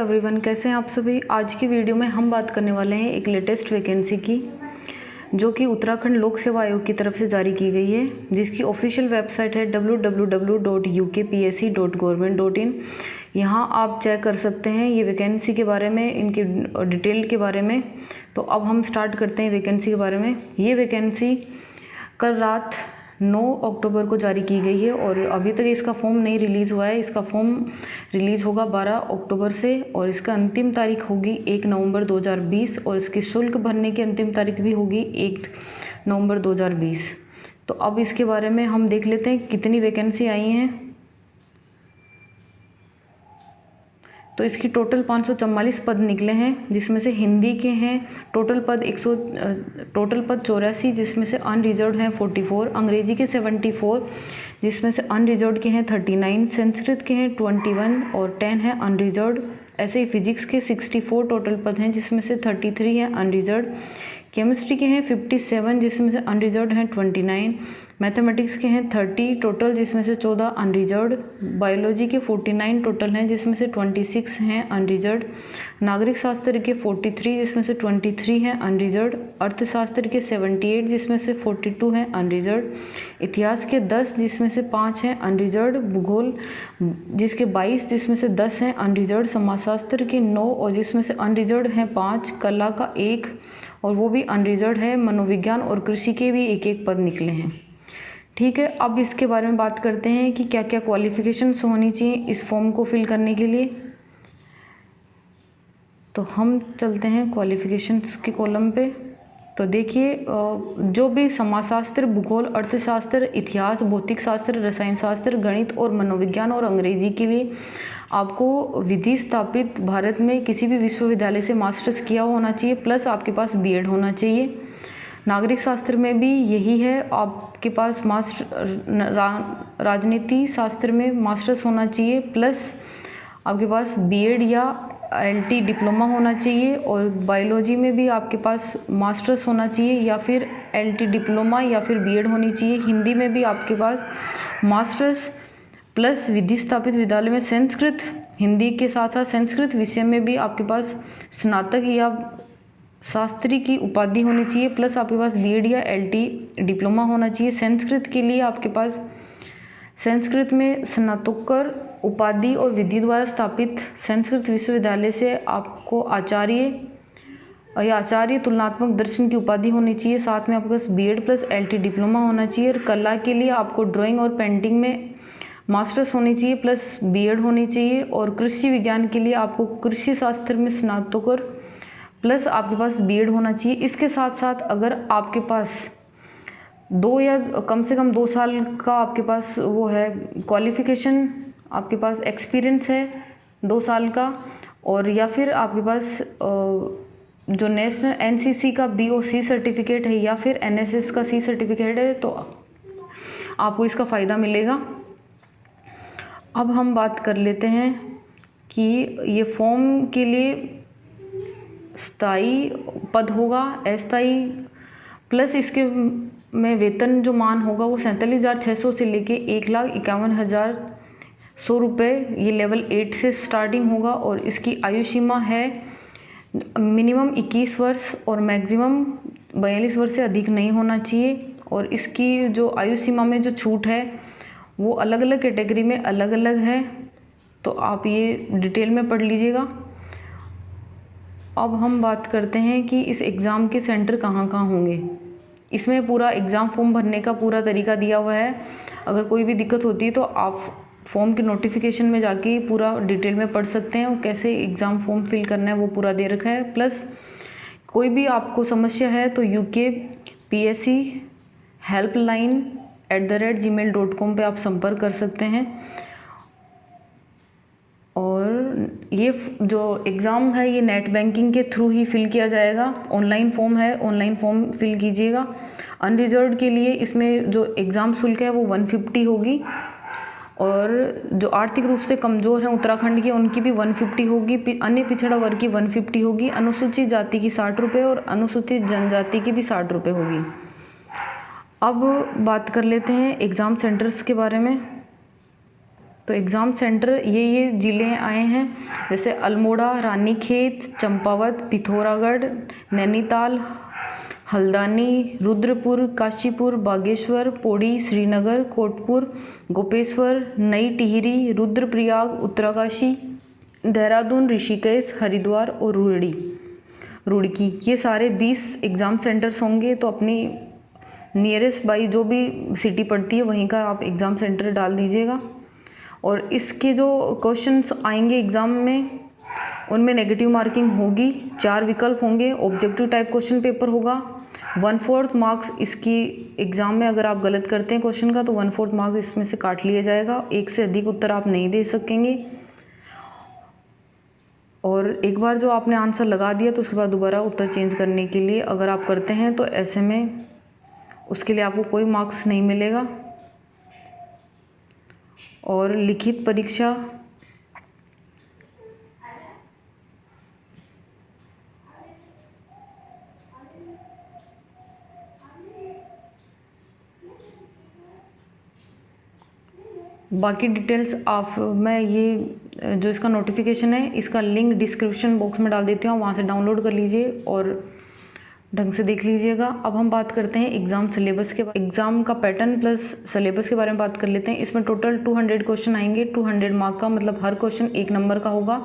Everyone, कैसे हैं आप सभी। आज की वीडियो में हम बात करने वाले हैं एक लेटेस्ट वैकेंसी की, जो कि उत्तराखंड लोक सेवा आयोग की तरफ से जारी की गई है, जिसकी ऑफिशियल वेबसाइट है www.ukpsc.government.in। यहाँ आप चेक कर सकते हैं ये वैकेंसी के बारे में, इनकी डिटेल के बारे में। तो अब हम स्टार्ट करते हैं वैकेंसी के बारे में। ये वैकेंसी कल रात 9 अक्टूबर को जारी की गई है और अभी तक इसका फॉर्म नहीं रिलीज़ हुआ है। इसका फॉर्म रिलीज़ होगा 12 अक्टूबर से और इसका अंतिम तारीख होगी 1 नवंबर 2020 और इसकी शुल्क भरने की अंतिम तारीख भी होगी 1 नवंबर 2020। तो अब इसके बारे में हम देख लेते हैं कितनी वैकेंसी आई हैं। तो इसकी टोटल 544 पद निकले हैं, जिसमें से हिंदी के हैं टोटल पद 84, जिसमें से अनरिजर्व्ड हैं 44, अंग्रेजी के 74, जिसमें से अनरिजर्व्ड के हैं 39, संस्कृत के हैं 21 और 10 हैं अनरिजर्व्ड। ऐसे ही फिजिक्स के 64 टोटल पद हैं, जिसमें से 33 हैं अनरिजर्व्ड। केमिस्ट्री के हैं 57, जिसमें से अनरिजर्व्ड हैं 29। मैथमेटिक्स के हैं 30 टोटल, जिसमें से 14 अनरिजर्व्ड। बायोलॉजी के 49 टोटल हैं, जिसमें से 26 हैं अनरिजर्व्ड। नागरिक शास्त्र के 43, जिसमें से 23 हैं अनरिजर्व्ड। अर्थशास्त्र के 78, जिसमें से 42 हैं अनरिजर्व्ड। इतिहास के 10, जिसमें से 5 हैं अनरिजर्व्ड। भूगोल जिसके 22, जिसमें से 10 हैं अनरिजर्व्ड। समाजशास्त्र के 9 और जिसमें से अनरिजर्व्ड हैं 5। कला का 1 और वो भी अनरिजर्व्ड है। मनोविज्ञान और कृषि के भी एक एक पद निकले हैं। ठीक है, अब इसके बारे में बात करते हैं कि क्या क्या क्वालिफ़िकेशंस होनी चाहिए इस फॉर्म को फिल करने के लिए। तो हम चलते हैं क्वालिफ़िकेशंस के कॉलम पे। तो देखिए, जो भी समाजशास्त्र, भूगोल, अर्थशास्त्र, इतिहास, भौतिक शास्त्र, रसायन शास्त्र, गणित और मनोविज्ञान और अंग्रेजी के लिए आपको विधि स्थापित भारत में किसी भी विश्वविद्यालय से मास्टर्स किया होना चाहिए, प्लस आपके पास बीएड होना चाहिए। नागरिक शास्त्र में भी यही है, आपके पास राजनीति शास्त्र में मास्टर्स होना चाहिए, प्लस आपके पास बीएड या एलटी डिप्लोमा होना चाहिए। और बायोलॉजी में भी आपके पास मास्टर्स होना चाहिए या फिर एलटी डिप्लोमा या फिर बीएड होनी चाहिए। हिंदी में भी आपके पास मास्टर्स प्लस विधि स्थापित विद्यालय में संस्कृत, हिंदी के साथ साथ संस्कृत विषय में भी आपके पास स्नातक या शास्त्री की उपाधि होनी चाहिए, प्लस आपके पास बीएड या एलटी डिप्लोमा होना चाहिए। संस्कृत के लिए आपके पास संस्कृत में स्नातकोत्तर उपाधि और विधि द्वारा स्थापित संस्कृत विश्वविद्यालय से आपको आचार्य तुलनात्मक दर्शन की उपाधि होनी चाहिए। साथ में आपके पास बीएड प्लस एलटी डिप्लोमा होना चाहिए। और कला के लिए आपको ड्राइंग और पेंटिंग में मास्टर्स होनी चाहिए प्लस बीएड होनी चाहिए। और कृषि विज्ञान के लिए आपको कृषि शास्त्र में स्नातकोत्तर प्लस आपके पास बीएड होना चाहिए। इसके साथ साथ अगर आपके पास 2 या कम से कम 2 साल का आपके पास वो है क्वालिफ़िकेशन, आपके पास एक्सपीरियंस है 2 साल का, और या फिर आपके पास जो नेशनल एनसीसी का बीओसी सर्टिफिकेट है या फिर एनएसएस का सी सर्टिफिकेट है, तो आपको इसका फ़ायदा मिलेगा। अब हम बात कर लेते हैं कि ये फॉर्म के लिए स्थायी पद होगा, अस्थायी, प्लस इसके में वेतन जो मान होगा वो 47,600 से लेके 1,51,100 रुपये, ये लेवल 8 से स्टार्टिंग होगा। और इसकी आयु सीमा है मिनिमम 21 वर्ष और मैक्सिमम 42 वर्ष से अधिक नहीं होना चाहिए। और इसकी जो आयु सीमा में जो छूट है वो अलग अलग कैटेगरी में अलग अलग है, तो आप ये डिटेल में पढ़ लीजिएगा। अब हम बात करते हैं कि इस एग्ज़ाम के सेंटर कहाँ कहाँ होंगे। इसमें पूरा एग्ज़ाम फॉर्म भरने का पूरा तरीका दिया हुआ है। अगर कोई भी दिक्कत होती है तो आप फॉर्म के नोटिफिकेशन में जाके पूरा डिटेल में पढ़ सकते हैं और कैसे एग्ज़ाम फॉर्म फिल करना है वो पूरा दे रखा है। प्लस कोई भी आपको समस्या है तो UKPSC helpline@gmail.com पे आप संपर्क कर सकते हैं। और ये जो एग्ज़ाम है ये नेट बैंकिंग के थ्रू ही फिल किया जाएगा। ऑनलाइन फॉर्म है, ऑनलाइन फॉर्म फिल कीजिएगा। अनरिजर्व्ड के लिए इसमें जो एग्ज़ाम शुल्क है वो 150 होगी, और जो आर्थिक रूप से कमज़ोर हैं उत्तराखंड के उनकी भी 150 होगी। अन्य पिछड़ा वर्ग की 150 होगी। अनुसूचित जाति की 60 रुपये और अनुसूचित जनजाति की भी 60 रुपये होगी। अब बात कर लेते हैं एग्ज़ाम सेंटर्स के बारे में। तो एग्ज़ाम सेंटर ये ज़िले आए हैं, जैसे अल्मोड़ा, रानीखेत, चंपावत, पिथौरागढ़, नैनीताल, हल्द्वानी, रुद्रपुर, काशीपुर, बागेश्वर, पौड़ी, श्रीनगर, कोटपुर, गोपेश्वर, नई टिहरी, रुद्रप्रयाग, उत्तरकाशी, देहरादून, ऋषिकेश, हरिद्वार और रुड़की। ये सारे 20 एग्ज़ाम सेंटर्स होंगे। तो अपनी नियरेस्ट बाई जो भी सिटी पड़ती है वहीं का आप एग्ज़ाम सेंटर डाल दीजिएगा। और इसके जो क्वेश्चंस आएंगे एग्ज़ाम में उनमें नेगेटिव मार्किंग होगी, 4 विकल्प होंगे, ऑब्जेक्टिव टाइप क्वेश्चन पेपर होगा, 1/4 मार्क्स इसकी एग्ज़ाम में अगर आप गलत करते हैं क्वेश्चन का तो 1/4 मार्क्स इसमें से काट लिया जाएगा, एक से अधिक उत्तर आप नहीं दे सकेंगे। और एक बार जो आपने आंसर लगा दिया तो उसके बाद दोबारा उत्तर चेंज करने के लिए अगर आप करते हैं तो ऐसे में उसके लिए आपको कोई मार्क्स नहीं मिलेगा। और लिखित परीक्षा बाकी डिटेल्स मैं ये जो इसका नोटिफिकेशन है इसका लिंक डिस्क्रिप्शन बॉक्स में डाल देती हूँ, वहाँ से डाउनलोड कर लीजिए और ढंग से देख लीजिएगा। अब हम बात करते हैं एग्ज़ाम सिलेबस के एग्ज़ाम का पैटर्न प्लस सिलेबस के बारे में बात कर लेते हैं। इसमें टोटल 200 क्वेश्चन आएंगे, 200 मार्क का, मतलब हर क्वेश्चन 1 नंबर का होगा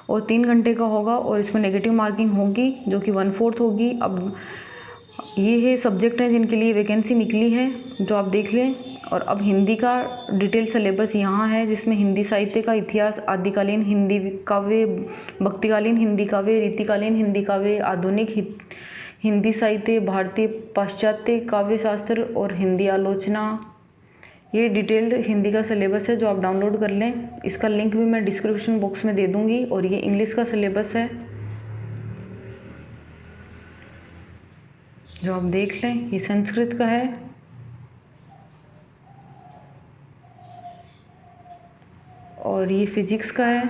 और 3 घंटे का होगा। और इसमें नेगेटिव मार्किंग होगी जो कि 1/4 होगी। अब ये है सब्जेक्ट हैं जिनके लिए वैकेंसी निकली है, जो आप देख लें। और अब हिंदी का डिटेल सिलेबस यहाँ है, जिसमें हिंदी साहित्य का इतिहास, आदिकालीन हिंदी काव्य, भक्तिकालीन हिंदी काव्य, रीतिकालीन हिंदी काव्य, आधुनिक हिंदी साहित्य, भारतीय पाश्चात्य काव्य शास्त्र और हिंदी आलोचना। ये डिटेल्ड हिंदी का सिलेबस है जो आप डाउनलोड कर लें। इसका लिंक भी मैं डिस्क्रिप्शन बॉक्स में दे दूँगी। और ये इंग्लिश का सिलेबस है जो आप देख लें। ये संस्कृत का है और ये फिजिक्स का है।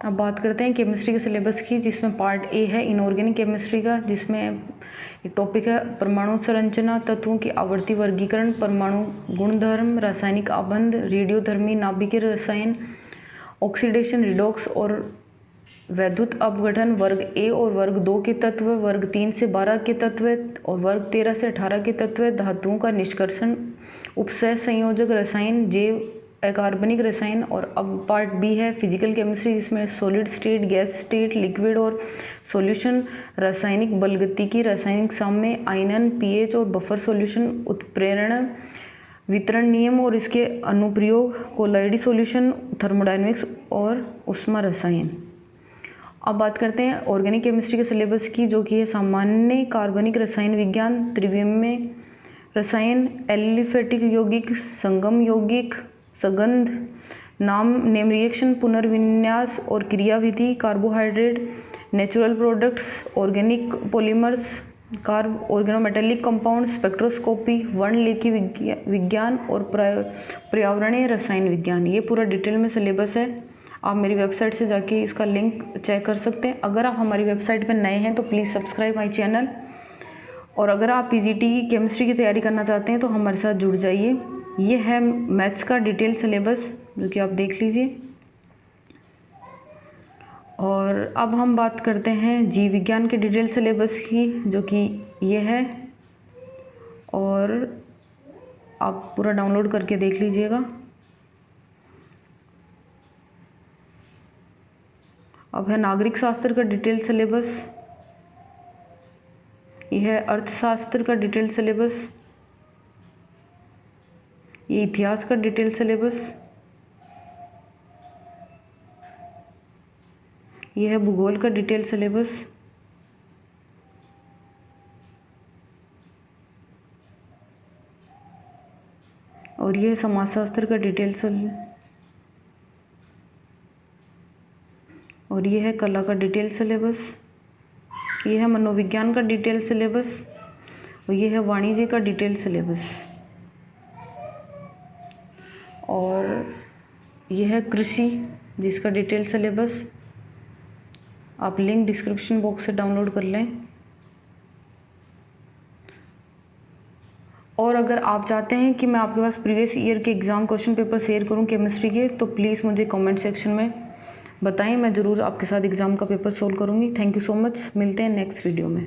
अब बात करते हैं केमिस्ट्री के सिलेबस की, जिसमें पार्ट ए है इनऑर्गेनिक केमिस्ट्री का, जिसमें टॉपिक है परमाणु संरचना, तत्वों की आवर्ती वर्गीकरण, परमाणु गुणधर्म, रासायनिक आबंध, रेडियोधर्मी नाभिकीय रसायन, ऑक्सीडेशन रिडॉक्स और वैद्युत अपघटन, वर्ग ए और वर्ग 2 के तत्व, वर्ग 3 से 12 के तत्व और वर्ग 13 से 18 के तत्व, धातुओं का निष्कर्षण, उपसह संयोजक रसायन, जैव अकार्बनिक रसायन। और अब पार्ट बी है फिजिकल केमिस्ट्री, जिसमें solid state, gas state, liquid और सॉल्यूशन, रासायनिक बलगतिकी, रासायनिक साम्य, आयनन, पीएच और बफर सॉल्यूशन, उत्प्रेरण वितरण नियम और इसके अनुप्रयोग, कोलाइडी सॉल्यूशन, थर्मोडायनेमिक्स और ऊष्मा रसायन। अब बात करते हैं ऑर्गेनिक केमिस्ट्री के सिलेबस की, जो कि है सामान्य कार्बनिक रसायन विज्ञान, त्रिविमीय रसायन, एलिफेटिक यौगिक, संगम यौगिक, सगंध, नेम रिएक्शन, पुनर्विन्यास और क्रियाविधि, carbohydrate, natural products, organic polymers, organometallic compound, spectroscopy, वर्णलेखी विज्ञान और पर्यावरणीय रसायन विज्ञान। ये पूरा डिटेल में सिलेबस है। आप मेरी वेबसाइट से जाके इसका लिंक चेक कर सकते हैं। अगर आप हमारी वेबसाइट पर नए हैं तो प्लीज़ सब्सक्राइब माई चैनल। और अगर आप पीजीटी की केमिस्ट्री की तैयारी करना चाहते हैं तो हमारे साथ जुड़ जाइए। ये है मैथ्स का डिटेल सिलेबस, जो कि आप देख लीजिए। और अब हम बात करते हैं जीव विज्ञान के डिटेल सिलेबस की, जो कि ये है। और आप पूरा डाउनलोड करके देख लीजिएगा। अब है नागरिक शास्त्र का डिटेल सिलेबस, यह है अर्थशास्त्र का डिटेल सिलेबस, ये इतिहास का डिटेल सिलेबस, ये है भूगोल का डिटेल सिलेबस, और ये है समाजशास्त्र का डिटेल सिलेबस, और ये है कला का डिटेल सिलेबस, ये है मनोविज्ञान का डिटेल सिलेबस, और ये है वाणिज्य का डिटेल सिलेबस, और ये है कृषि जिसका डिटेल सिलेबस। आप लिंक डिस्क्रिप्शन बॉक्स से डाउनलोड कर लें। और अगर आप चाहते हैं कि मैं आपके पास प्रीवियस ईयर के एग्ज़ाम क्वेश्चन पेपर शेयर करूं केमिस्ट्री के, तो प्लीज़ मुझे कमेंट सेक्शन में बताएं, मैं ज़रूर आपके साथ एग्ज़ाम का पेपर सोल्व करूंगी। थैंक यू सो मच, मिलते हैं नेक्स्ट वीडियो में।